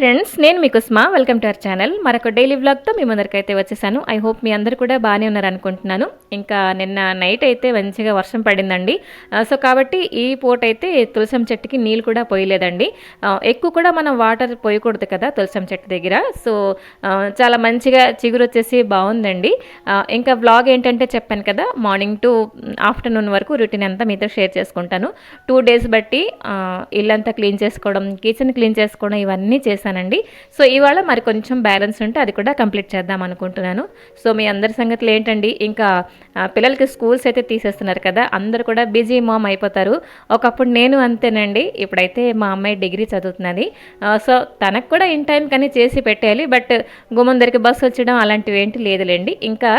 Friends, నేను మీ Kusma. Welcome to our channel. మరొక డైలీ వ్లాగ్తో మీ ముందరికైతే వచ్చేసాను. ఐ హోప్ మీ అందరు కూడా బాగానే ఉన్నారనుకుంటున్నాను. ఇంకా నిన్న నైట్ అయితే మంచిగా వర్షం పడిందండి. సో కాబట్టి ఈ పూట అయితే తులసం చెట్టుకి నీళ్ళు కూడా పోయలేదండి. ఎక్కువ కూడా మనం వాటర్ పోయకూడదు కదా తులసం చెట్టు దగ్గర. సో చాలా మంచిగా చిగురు వచ్చేసి బాగుందండి. ఇంకా వ్లాగ్ ఏంటంటే చెప్పాను కదా, మార్నింగ్ టు ఆఫ్టర్నూన్ వరకు రొటీన్ అంతా మీతో షేర్ చేసుకుంటాను. 2 days బట్టి ఇల్లంతా క్లీన్ చేసుకోవడం, కిచెన్ క్లీన్ చేసుకోవడం ఇవన్నీ చేశానండి. సో ఇవాళ మరి కొంచెం బ్యాలెన్స్ ఉంటే అది కూడా కంప్లీట్ చేద్దాం అనుకుంటున్నాను. సో మీ అందరి సంగతులు ఏంటండి, ఇంకా పిల్లలకి స్కూల్స్ అయితే తీసేస్తున్నారు కదా, అందరు కూడా బిజీ మామ్ అయిపోతారు. ఒకప్పుడు నేను అంతేనండి. ఇప్పుడైతే మా అమ్మాయి డిగ్రీ చదువుతున్నది. సో తనకు కూడా ఇన్ టైం కానీ చేసి పెట్టేయాలి. బట్ గుమ్మందరికి బస్సు వచ్చడం అలాంటివి ఏంటి లేదులేండి. ఇంకా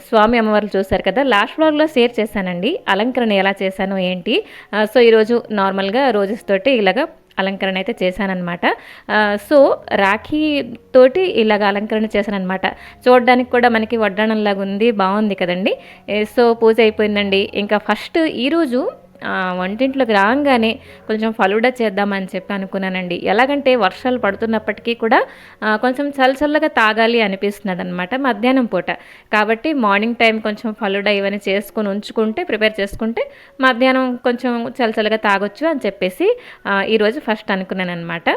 స్వామి అమ్మవారు చూశారు కదా, లాస్ట్ వ్లాగ్లో షేర్ చేశానండి అలంకరణ ఎలా చేశాను ఏంటి. సో ఈరోజు నార్మల్గా రోజెస్ తోటి ఇలాగా అలంకరణ అయితే చేశానమాట. సో రాఖీ తోటి ఇలాగ అలంకరణ చేశానమాట. చూడడానికి కూడా మనకి వడ్డాణంలాగా ఉంది, బాగుంది కదండి. సో పూజ అయిపోయిందండి. ఇంకా ఫస్ట్ ఈరోజు వంటింట్లోకి రాగానే కొంచెం ఫలూడా చేద్దామని చెప్పి అనుకున్నానండి. ఎలాగంటే వర్షాలు పడుతున్నప్పటికీ కూడా కొంచెం చల్లచల్లగా తాగాలి అనిపిస్తున్నది అనమాట మధ్యాహ్నం పూట. కాబట్టి మార్నింగ్ టైం కొంచెం ఫలూడా ఇవన్నీ చేసుకొని ఉంచుకుంటే, ప్రిపేర్ చేసుకుంటే మధ్యాహ్నం కొంచెం చల్లచల్లగా తాగొచ్చు అని చెప్పేసి ఈరోజు ఫస్ట్ అనుకున్నాను అనమాట.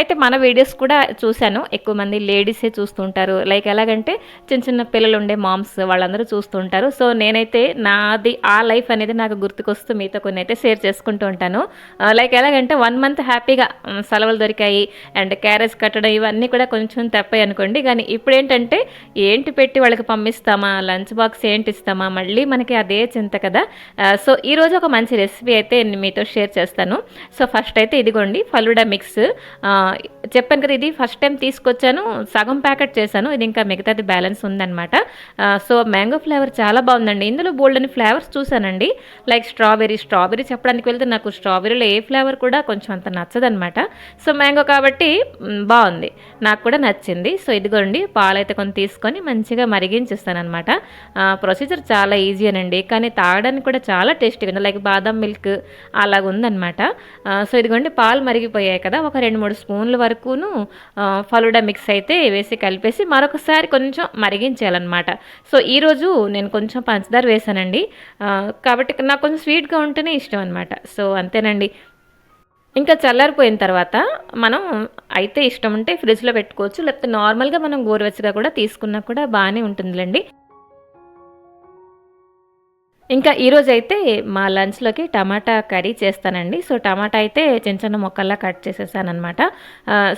అయితే మన వీడియోస్ కూడా చూశాను, ఎక్కువ మంది లేడీసే చూస్తుంటారు. లైక్ ఎలాగంటే చిన్న చిన్న పిల్లలు ఉండే మామ్స్ వాళ్ళందరూ చూస్తుంటారు. సో నేనైతే నాది ఆ లైఫ్ అనేది నాకు గుర్తుకొస్తూ మీతో కొన్ని అయితే షేర్ చేసుకుంటూ ఉంటాను. లైక్ ఎలాగంటే 1 month హ్యాపీగా సెలవులు దొరికాయి అండ్ క్యారేజ్ కట్టడం ఇవన్నీ కూడా కొంచెం తప్పాయి అనుకోండి. కానీ ఇప్పుడు ఏంటంటే ఏంటి పెట్టి వాళ్ళకి పంపిస్తామా, లంచ్ బాక్స్ ఏంటి ఇస్తామా, మళ్ళీ మనకి అదే చింత కదా. సో ఈరోజు ఒక మంచి రెసిపీ అయితే మీతో షేర్ చేస్తాను. సో ఫస్ట్ అయితే ఇదిగోండి ఫలూడా మిక్స్. చెప్పాను కదా, ఇది ఫస్ట్ టైం తీసుకొచ్చాను, సగం ప్యాకెట్ చేశాను. ఇది ఇంకా మిగతాది బ్యాలెన్స్ ఉందన్నమాట. సో మ్యాంగో ఫ్లేవర్ చాలా బాగుందండి. ఇందులో బోల్డ్ అని ఫ్లేవర్స్ చూశానండి. లైక్ స్ట్రాబెర్రీ చెప్పడానికి వెళ్తే నాకు స్ట్రాబెర్రీలో ఏ ఫ్లేవర్ కూడా కొంచెం అంత నచ్చదనమాట. సో మ్యాంగో కాబట్టి బాగుంది, నాకు కూడా నచ్చింది. సో ఇదిగోండి పాలైతే కొన్ని తీసుకొని మంచిగా మరిగించేస్తాను అనమాట. ప్రొసీజర్ చాలా ఈజీ అనండి, కానీ తాగడానికి కూడా చాలా టేస్టీగా ఉంది. లైక్ బాదం మిల్క్ అలాగ ఉందన్నమాట. సో ఇదిగోండి పాలు మరిగిపోయాయి కదా, ఒక 2-3 స్పూన్ల వరకును ఫలూడా మిక్స్ అయితే వేసి కలిపేసి మరొకసారి కొంచెం మరిగించాలన్నమాట. సో ఈరోజు నేను కొంచెం పంచదార వేసానండి. కాబట్టి నాకు కొంచెం స్వీట్గా ఉంటేనే ఇష్టం అనమాట. సో అంతేనండి. ఇంకా చల్లారిపోయిన తర్వాత మనం అయితే ఇష్టం ఉంటే ఫ్రిడ్జ్లో పెట్టుకోవచ్చు, లేకపోతే నార్మల్గా మనం గోరువెచ్చగా కూడా తీసుకున్నా కూడా బాగానే ఉంటుందిలేండి. ఇంకా ఈరోజు అయితే మా లంచ్లోకి టమాటా కర్రీ చేస్తానండి. సో టమాటా అయితే చిన్న చిన్న ముక్కల్లా కట్ చేసేసాను అనమాట.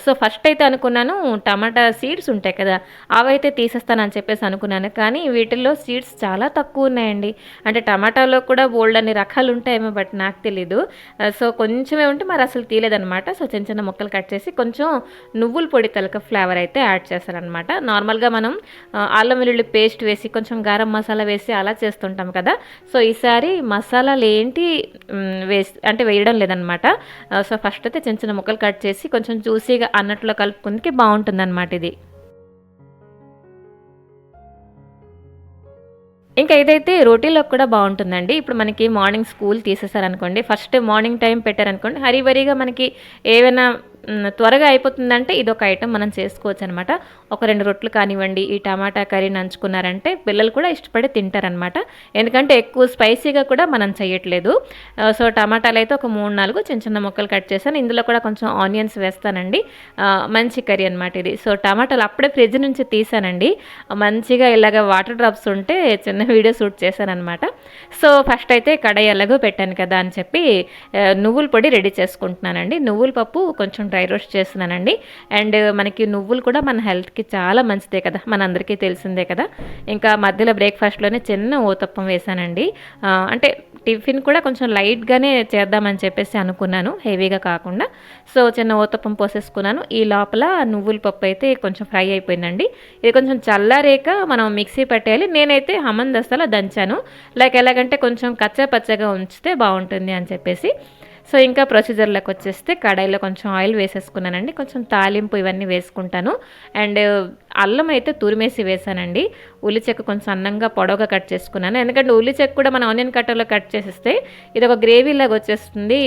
సో ఫస్ట్ అయితే అనుకున్నాను టమాటా సీడ్స్ ఉంటాయి కదా, అవైతే తీసేస్తానని చెప్పేసి అనుకున్నాను. కానీ వీటిల్లో సీడ్స్ చాలా తక్కువ ఉన్నాయండి. అంటే టమాటాలో కూడా బోల్డ్ అన్ని రకాలు ఉంటాయేమో, బట్ నాకు తెలీదు. సో కొంచెమే ఉంటే మరి అసలు తీయలేదనమాట. సో చిన్న చిన్న ముక్కలు కట్ చేసి కొంచెం నువ్వుల పొడి తలక ఫ్లేవర్ అయితే యాడ్ చేస్తానమాట. నార్మల్గా మనం అల్లం వెల్లుల్లి పేస్ట్ వేసి కొంచెం గారం మసాలా వేసి అలా చేస్తుంటాం కదా. సో ఈసారి మసాలాలు ఏంటి వేయడం లేదనమాట. సో ఫస్ట్ అయితే చిన్న చిన్న ముక్కలు కట్ చేసి కొంచెం జ్యూసీగా అన్నట్లో కలుపుకుందికి బాగుంటుంది అనమాట ఇది. ఇంకా ఇదైతే రోటీలోకి కూడా బాగుంటుందండి. ఇప్పుడు మనకి మార్నింగ్ స్కూల్ తీసేసారనుకోండి, ఫస్ట్ మార్నింగ్ టైం పెట్టారనుకోండి, హరీబరీగా మనకి ఏవైనా త్వరగా అయిపోతుందంటే ఇదొక ఐటెం మనం చేసుకోవచ్చు అనమాట. ఒక 2 రొట్లు కానివ్వండి, ఈ టమాటా కర్రీ నంచుకున్నారంటే పిల్లలు కూడా ఇష్టపడి తింటారనమాట. ఎందుకంటే ఎక్కువ స్పైసీగా కూడా మనం చేయట్లేదు. సో టమాటాలు అయితే ఒక 3-4 చిన్న చిన్న ముక్కలు కట్ చేశాను. ఇందులో కూడా కొంచెం ఆనియన్స్ వేస్తానండి. మంచి కర్రీ అనమాట ఇది. సో టమాటాలు అప్పుడే ఫ్రిడ్జ్ నుంచి తీసానండి. మంచిగా ఇలాగ వాటర్ డ్రాప్స్ ఉంటే చిన్న వీడియో షూట్ చేశానమాట. సో ఫస్ట్ అయితే కడాయి ఎలాగో పెట్టాను కదా అని చెప్పి నువ్వుల పొడి రెడీ చేసుకుంటున్నానండి. నువ్వుల పప్పు కొంచెం డ్రై రోస్ట్ చేస్తున్నానండి. అండ్ మనకి నువ్వులు కూడా మన హెల్త్కి చాలా మంచిదే కదా, మనందరికీ తెలిసిందే కదా. ఇంకా మధ్యలో బ్రేక్ఫాస్ట్లోనే చిన్న ఊతప్పం వేసానండి. అంటే టిఫిన్ కూడా కొంచెం లైట్గానే చేద్దామని చెప్పేసి అనుకున్నాను, హెవీగా కాకుండా. సో చిన్న ఊతప్పం పోసేసుకున్నాను. ఈ లోపల నువ్వుల పప్పు అయితే కొంచెం ఫ్రై అయిపోయిందండి. ఇది కొంచెం చల్లారేక మనం మిక్సీ పట్టేయాలి. నేనైతే హమందస్తలా దంచాను. లైక్ ఎలాగంటే కొంచెం కచ్చా పచ్చగా ఉంచితే బాగుంటుంది అని చెప్పేసి. సో ఇంకా ప్రొసీజర్లోకి వచ్చేస్తే కడాయిలో కొంచెం ఆయిల్ వేసేసుకున్నానండి, కొంచెం తాలింపు ఇవన్నీ వేసుకుంటాను. అండ్ అల్లం అయితే తురిమేసి వేసానండి. ఉల్లి చెక్క కొంచెం సన్నంగా పొడవుగా కట్ చేసుకున్నాను, ఎందుకంటే ఉల్లి చెక్క కూడా మనం ఆనియన్ కట్టర్లో కట్ చేసేస్తే ఇది ఒక గ్రేవీ లాగా వచ్చేస్తుంది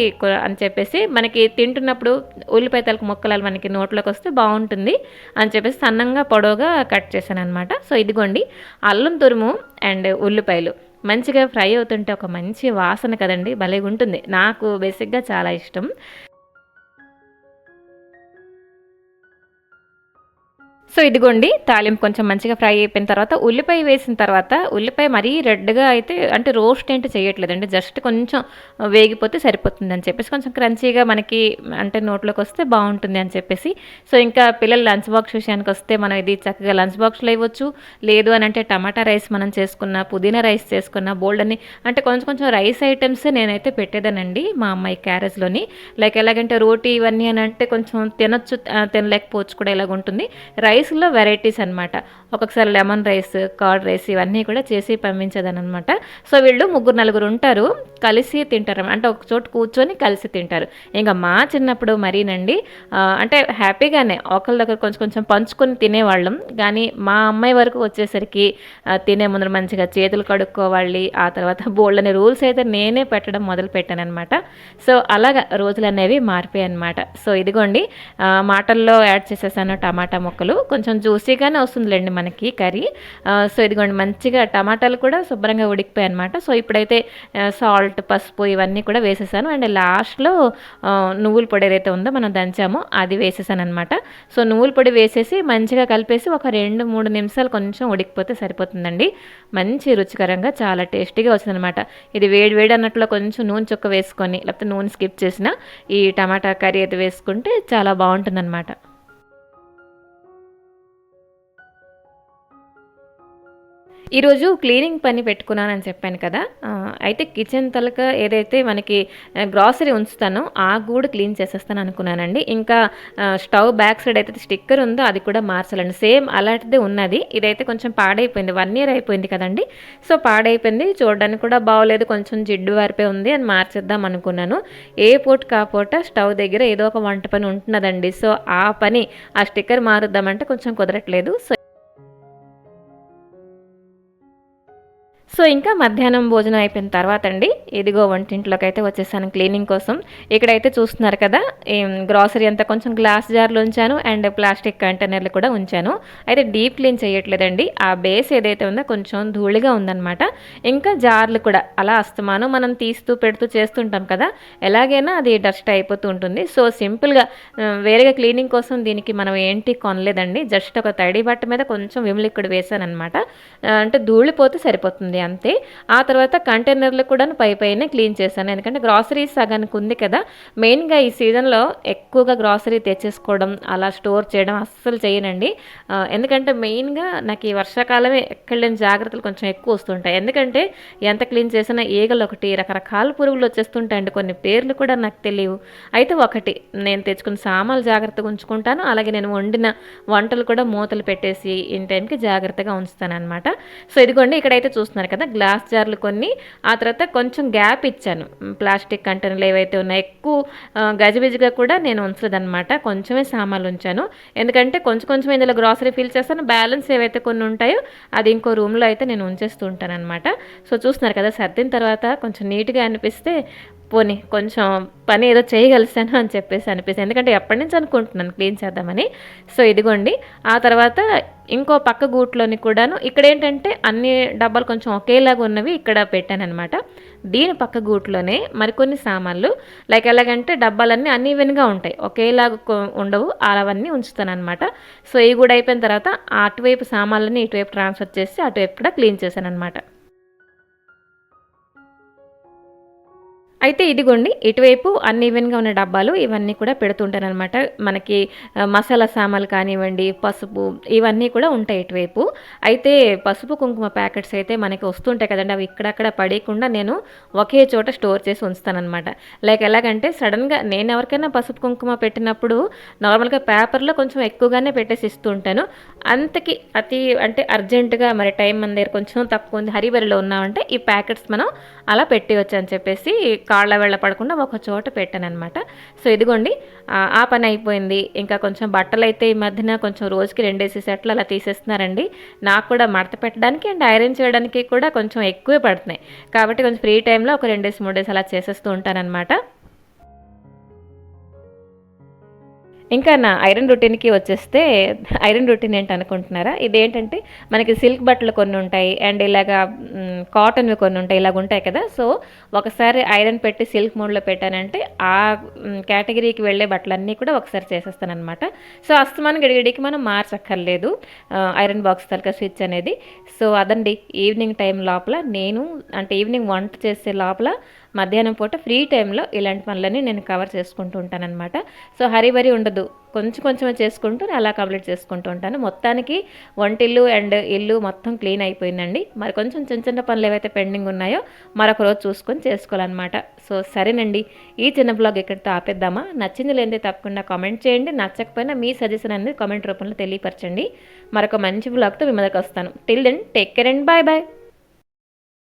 అని చెప్పేసి, మనకి తింటున్నప్పుడు ఉల్లిపాయ తలకు ముక్కలు మనకి నోట్లోకి వస్తే బాగుంటుంది అని చెప్పేసి సన్నంగా పొడవుగా కట్ చేశాను అనమాట. సో ఇదిగోండి అల్లం తురుము అండ్ ఉల్లిపాయలు మంచిగా ఫ్రై అవుతుంటే ఒక మంచి వాసన కదండి, భలేగా ఉంటుంది. నాకు బేసిక్గా చాలా ఇష్టం. సో ఇదిగోండి తాలింపు కొంచెం మంచిగా ఫ్రై అయిపోయిన తర్వాత ఉల్లిపాయ వేసిన తర్వాత, ఉల్లిపాయ మరీ రెడ్గా అయితే అంటే రోస్ట్ ఏంటి చేయట్లేదండి, జస్ట్ కొంచెం వేగిపోతే సరిపోతుంది అని చెప్పేసి, కొంచెం క్రంచీగా మనకి అంటే నోట్లోకి వస్తే బాగుంటుంది అని చెప్పేసి. సో ఇంకా పిల్లలు లంచ్ బాక్స్ విషయానికి వస్తే మనం ఇది చక్కగా లంచ్ బాక్స్లో ఇవ్వచ్చు, లేదు అని అంటే టమాటా రైస్ మనం చేసుకున్న, పుదీనా రైస్ చేసుకున్న, బోల్డ్ అని అంటే కొంచెం కొంచెం రైస్ ఐటమ్స్ నేనైతే పెట్టేదానండి మా అమ్మాయి క్యారేజ్లోని. లైక్ ఎలాగంటే రోటీ ఇవన్నీ అని అంటే కొంచెం తినొచ్చు, తినలేకపోవచ్చు కూడా ఇలాగ ఉంటుంది. రైస్లో వెరైటీస్ అనమాట, ఒక్కొక్కసారి లెమన్ రైస్, కర్డ్ రైస్ ఇవన్నీ కూడా చేసి పంపించేదాన్ని అనమాట. సో వీళ్ళు 3-4 ఉంటారు, కలిసి తింటారు అంటే ఒక చోట కూర్చొని కలిసి తింటారు. ఇంకా మా చిన్నప్పుడు మరీనండి అంటే హ్యాపీగానే ఒకళ్ళదొకరు కొంచెం కొంచెం పంచుకొని తినేవాళ్ళం. కానీ మా అమ్మాయి వరకు వచ్చేసరికి తినే ముందర మంచిగా చేతులు కడుక్కోవాలి, ఆ తర్వాత బోల్డని రూల్స్ అయితే నేనే పెట్టడం మొదలు పెట్టాను అనమాట. సో అలాగా రోజులు అనేవి మారిపోయాయి అనమాట. సో ఇదిగోండి మాటల్లో యాడ్ చేసేసాను టమాటా ముక్కలు, కొంచెం జ్యూసీగానే వస్తుందిలేండి మనకి కర్రీ. సో ఇదిగోండి మంచిగా టమాటాలు కూడా శుభ్రంగా ఉడికిపోయాయి అనమాట. సో ఇప్పుడైతే సాల్ట్, పసుపు ఇవన్నీ కూడా వేసేసాను. అండ్ లాస్ట్లో నువ్వుల పొడి ఏదైతే ఉందో మనం దంచామో అది వేసేసాను అనమాట. సో నువ్వుల పొడి వేసేసి మంచిగా కలిపేసి ఒక 2-3 నిమిషాలు కొంచెం ఉడికిపోతే సరిపోతుందండి. మంచి రుచికరంగా చాలా టేస్టీగా వచ్చిందనమాట. ఇది వేడి వేడి అన్నట్లో కొంచెం నూనె చుక్క వేసుకొని, లేకపోతే నూనె స్కిప్ చేసిన ఈ టమాటా కర్రీ అయితే వేసుకుంటే చాలా బాగుంటుందన్నమాట. ఈరోజు క్లీనింగ్ పని పెట్టుకున్నానని చెప్పాను కదా, అయితే కిచెన్ తలక ఏదైతే మనకి గ్రాసరీ ఉంచుతానో ఆ గూడు క్లీన్ చేసేస్తాను అనుకున్నానండి. ఇంకా స్టవ్ బ్యాక్ సైడ్ అయితే స్టిక్కర్ ఉందో అది కూడా మార్చాలండి, సేమ్ అలాంటిదే ఉన్నది. ఇదైతే కొంచెం పాడైపోయింది, 1 year అయిపోయింది కదండి. సో పాడైపోయింది, చూడడానికి కూడా బాగోలేదు, కొంచెం జిడ్డు వారిపై ఉంది అని మార్చేద్దాం అనుకున్నాను. ఏ పూట కాపోట స్టవ్ దగ్గర ఏదో ఒక వంట పని ఉంటున్నదండి. సో ఆ పని ఆ స్టిక్కర్ మారుద్దామంటే కొంచెం కుదరట్లేదు. సో ఇంకా మధ్యాహ్నం భోజనం అయిపోయిన తర్వాత అండి, ఇదిగో వంటింట్లోకి అయితే వచ్చేసాను క్లీనింగ్ కోసం. ఇక్కడైతే చూస్తున్నారు కదా గ్రాసరీ అంతా కొంచెం గ్లాస్ జార్లు ఉంచాను అండ్ ప్లాస్టిక్ కంటైనర్లు కూడా ఉంచాను. అయితే డీప్ క్లీన్ చేయట్లేదండి, ఆ బేస్ ఏదైతే ఉందో కొంచెం ధూళిగా ఉందన్నమాట. ఇంకా జార్లు కూడా అలా అస్తమానం మనం తీస్తూ పెడుతూ చేస్తుంటాం కదా, ఎలాగైనా అది డస్ట్ అయిపోతూ ఉంటుంది. సో సింపుల్గా వేరేగా క్లీనింగ్ కోసం దీనికి మనం ఏంటి కొనలేదండి, జస్ట్ ఒక తడి బట్ట మీద కొంచెం విమ్ లిక్విడ్ వేసాను అనమాట. అంటే ధూళిపోతే సరిపోతుంది అంతే. ఆ తర్వాత కంటైనర్లు కూడా పైనే క్లీన్ చేశాను, ఎందుకంటే గ్రాసరీ సగానికి ఉంది కదా. మెయిన్గా ఈ సీజన్లో ఎక్కువగా గ్రాసరీ తెచ్చేసుకోవడం, అలా స్టోర్ చేయడం అస్సలు చేయనండి. ఎందుకంటే మెయిన్గా నాకు ఈ వర్షాకాలమే ఎక్కడ లేని జాగ్రత్తలు కొంచెం ఎక్కువ వస్తుంటాయి. ఎందుకంటే ఎంత క్లీన్ చేసినా ఈగలు ఒకటి, రకరకాల పురుగులు వచ్చేస్తుంటాయండి, కొన్ని పేర్లు కూడా నాకు తెలియవు. అయితే ఒకటి నేను తెచ్చుకున్న సామాన్లు జాగ్రత్తగా ఉంచుకుంటాను, అలాగే నేను వండిన వంటలు కూడా మూతలు పెట్టేసి ఇన్ టైంకి జాగ్రత్తగా ఉంచుతాను అనమాట. సో ఇదిగోండి ఇక్కడైతే చూస్తున్నారు కదా గ్లాస్ జార్లు కొన్ని, ఆ తర్వాత కొంచెం గ్యాప్ ఇచ్చాను ప్లాస్టిక్ కంటైనర్లు ఏవైతే ఉన్నాయో. ఎక్కువ గజిబిజిగా కూడా నేను ఉంచలేదన్నమాట, కొంచెమే సామాన్లు ఉంచాను. ఎందుకంటే కొంచెం కొంచెం ఇందులో గ్రాసరీ ఫిల్ చేస్తాను, బ్యాలెన్స్ ఏవైతే కొన్ని ఉంటాయో అది ఇంకో రూమ్లో అయితే నేను ఉంచేస్తూ ఉంటాను అనమాట. సో చూస్తున్నారు కదా సర్దిన తర్వాత కొంచెం నీట్గా అనిపిస్తే పోనీ కొంచెం పని ఏదో చేయగలిసాను అని చెప్పేసి అనిపిస్తుంది, ఎందుకంటే ఎప్పటి నుంచి అనుకుంటున్నాను క్లీన్ చేద్దామని. సో ఇదిగోండి ఆ తర్వాత ఇంకో పక్క గూట్లోని కూడాను ఇక్కడ ఏంటంటే అన్ని డబ్బాలు కొంచెం ఒకేలాగా ఉన్నవి ఇక్కడ పెట్టాను అనమాట. దీని పక్క గూట్లోనే మరికొన్ని సామాన్లు లైక్ ఎలాగంటే డబ్బాలన్నీ అన్ని ఈవెన్గా ఉంటాయి, ఒకేలాగా ఉండవు, అవన్నీ ఉంచుతాను అనమాట. సో ఇవి కూడా అయిపోయిన తర్వాత అటువైపు సామాన్లని ఇటువైపు ట్రాన్స్ఫర్ చేసి అటువైపు కూడా క్లీన్ చేశాను అనమాట. అయితే ఇదిగోండి ఇటువైపు అన్ని ఈవెన్గా ఉన్న డబ్బాలు ఇవన్నీ కూడా పెడుతుంటాను అనమాట. మనకి మసాలా సామాన్లు కానివ్వండి, పసుపు ఇవన్నీ కూడా ఉంటాయి ఇటువైపు. అయితే పసుపు కుంకుమ ప్యాకెట్స్ అయితే మనకి వస్తుంటాయి కదండి, అవి ఇక్కడక్కడ పడేయకుండా నేను ఒకే చోట స్టోర్ చేసి ఉంచుతానమాట. లైక్ ఎలాగంటే సడన్గా నేను ఎవరికైనా పసుపు కుంకుమ పెట్టినప్పుడు నార్మల్గా పేపర్లో కొంచెం ఎక్కువగానే పెట్టేసి ఇస్తూ ఉంటాను. అంతకి అంటే అర్జెంటుగా మరి టైం మన దగ్గర కొంచెం తక్కువ ఉంది, హరిబరిలో ఉన్నామంటే ఈ ప్యాకెట్స్ మనం అలా పెట్టేయచ్చు అని చెప్పేసి కాళ్ళ వెళ్ళ పడకుండా ఒక చోట పెట్టాననమాట. సో ఇదిగోండి ఆ పని అయిపోయింది. ఇంకా కొంచెం బట్టలైతే ఈ మధ్యన కొంచెం రోజుకి 2 సెట్లు అలా తీసేస్తున్నారండి. నాకు కూడా మడత పెట్టడానికి అండ్ ఐరన్ చేయడానికి కూడా కొంచెం ఎక్కువే పడుతున్నాయి. కాబట్టి కొంచెం ఫ్రీ టైంలో ఒక 2 3 అలా చేసేస్తూ ఉంటానన్నమాట. ఇంకా నా ఐరన్ రొటీన్‌కి వచ్చేస్తే, ఐరన్ రొటీన్ ఏంటనుకుంటున్నారా? ఇదేంటంటే మనకి సిల్క్ బట్టలు కొన్ని ఉంటాయి. అండ్ ఇలాగా కాటన్‌వి కొన్ని ఉంటాయి. ఇలాగుంటాయి కదా! సో, ఒకసారి ఐరన్ పెట్టి సిల్క్ మోడ్‌లో పెట్టానంటే కేటగిరీకి వెళ్ళే బట్టలన్నీ కూడా ఒకసారి చేసేస్తాననమాట. సో, అస్తమానం గడిగడికి మనం మార్చక్కర్లేదు ఐరన్ బాక్స్ తాలూకా స్విచ్ అనేది. సో, అదండి ఈవినింగ్ టైం లోపల నేను అంటే ఈవినింగ్ వంట చేసే లోపల మధ్యాహ్నం పూట ఫ్రీ టైంలో ఇలాంటి పనులన్నీ నేను కవర్ చేసుకుంటూ ఉంటాననమాట. సో, హరీబరీ ఉండదు. కొంచెం కొంచెమే చేసుకుంటూ అలా కంప్లీట్ చేసుకుంటూ ఉంటాను. మొత్తానికి వంటిల్లు అండ్ ఇల్లు మొత్తం క్లీన్ అయిపోయిందండి. మరి కొంచెం చిన్న చిన్న పనులు ఏవైతే పెండింగ్ ఉన్నాయో మరొక రోజు చూసుకొని చేసుకోవాలన్నమాట. సో సరేనండి, ఈ చిన్న బ్లాగ్ ఇక్కడితో ఆపేద్దామా? నచ్చింది లేనిదే తప్పకుండా కామెంట్ చేయండి. నచ్చకపోయినా మీ సజెషన్ అనేది కామెంట్ రూపంలో తెలియపరచండి. మరొక మంచి బ్లాగ్తో మీ ముందుకు వస్తాను. Till then take care and bye bye.